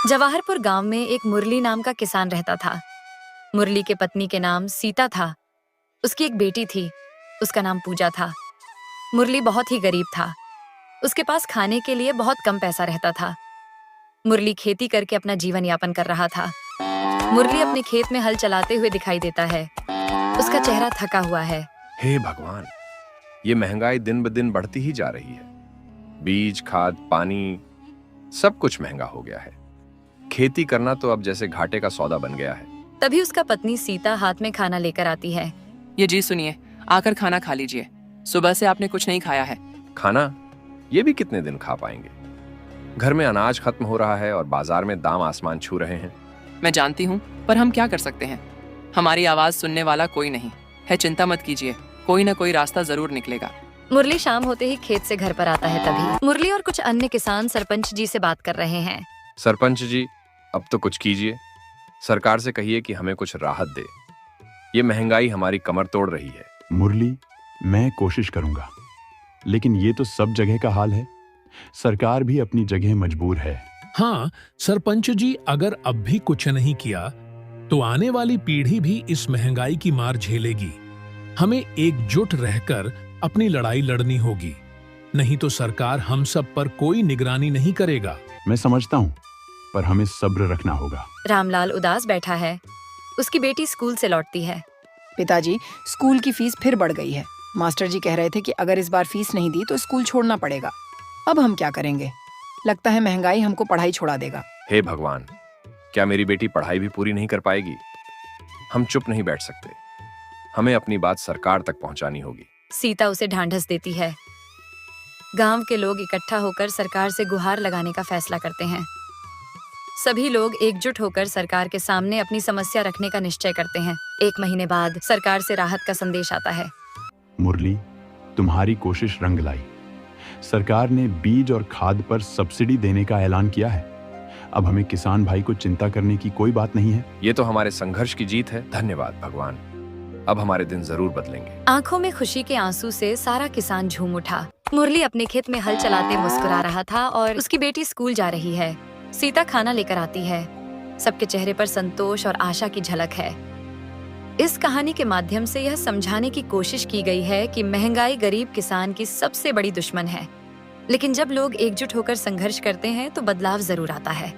जवाहरपुर गांव में एक मुरली नाम का किसान रहता था। मुरली के पत्नी के नाम सीता था। उसकी एक बेटी थी, उसका नाम पूजा था। मुरली बहुत ही गरीब था। उसके पास खाने के लिए बहुत कम पैसा रहता था। मुरली खेती करके अपना जीवन यापन कर रहा था। मुरली अपने खेत में हल चलाते हुए दिखाई देता है। उसका चेहरा थका हुआ है। हे भगवान, ये महंगाई दिन ब दिन बढ़ती ही जा रही है। बीज, खाद, पानी सब कुछ महंगा हो गया है। खेती करना तो अब जैसे घाटे का सौदा बन गया है। तभी उसका पत्नी सीता हाथ में खाना लेकर आती है। ये जी सुनिए, आकर खाना खा लीजिए। सुबह से आपने कुछ नहीं खाया है। खाना? ये भी कितने दिन खा पाएंगे? घर में अनाज खत्म हो रहा है और बाजार में दाम आसमान छू रहे हैं। मैं जानती हूँ, पर हम क्या कर सकते हैं? हमारी आवाज सुनने वाला कोई नहीं है। चिंता मत कीजिए, कोई ना कोई रास्ता जरूर निकलेगा। मुरली शाम होते ही खेत से घर पर आता है। तभी मुरली और कुछ अन्य किसान सरपंच जी से बात कर रहे हैं। सरपंच जी, अब तो कुछ कीजिए। सरकार से कहिए कि हमें कुछ राहत दे। ये महंगाई हमारी कमर तोड़ रही है। मुरली, मैं कोशिश करूंगा, लेकिन ये तो सब जगह का हाल है। सरकार भी अपनी जगह मजबूर है। हाँ सरपंच जी, अगर अब भी कुछ नहीं किया तो आने वाली पीढ़ी भी इस महंगाई की मार झेलेगी। हमें एकजुट रहकर अपनी लड़ाई लड़नी होगी, नहीं तो सरकार हम सब पर कोई निगरानी नहीं करेगा। मैं समझता हूँ, पर हमें सब्र रखना होगा। रामलाल उदास बैठा है। उसकी बेटी स्कूल से लौटती है। पिताजी, स्कूल की फीस फिर बढ़ गई है। मास्टर जी कह रहे थे कि अगर इस बार फीस नहीं दी तो स्कूल छोड़ना पड़ेगा। अब हम क्या करेंगे? लगता है महंगाई हमको पढ़ाई छुड़ा देगा। हे भगवान, क्या मेरी बेटी पढ़ाई भी पूरी नहीं कर पाएगी? हम चुप नहीं बैठ सकते। हमें अपनी बात सरकार तक पहुंचानी होगी। सीता उसे ढांढस देती है। गांव के लोग इकट्ठा होकर सरकार से गुहार लगाने का फैसला करते हैं। सभी लोग एकजुट होकर सरकार के सामने अपनी समस्या रखने का निश्चय करते हैं। 1 महीने बाद सरकार से राहत का संदेश आता है। मुरली, तुम्हारी कोशिश रंग लाई। सरकार ने बीज और खाद पर सब्सिडी देने का ऐलान किया है। अब हमें किसान भाई को चिंता करने की कोई बात नहीं है। ये तो हमारे संघर्ष की जीत है। धन्यवाद भगवान, अब हमारे दिन जरूर बदलेंगे। आंखों में खुशी के आंसू से सारा किसान झूम उठा। मुरली अपने खेत में हल चलाते मुस्कुरा रहा था और उसकी बेटी स्कूल जा रही है। सीता खाना लेकर आती है। सबके चेहरे पर संतोष और आशा की झलक है। इस कहानी के माध्यम से यह समझाने की कोशिश की गई है कि महंगाई गरीब किसान की सबसे बड़ी दुश्मन है, लेकिन जब लोग एकजुट होकर संघर्ष करते हैं तो बदलाव जरूर आता है।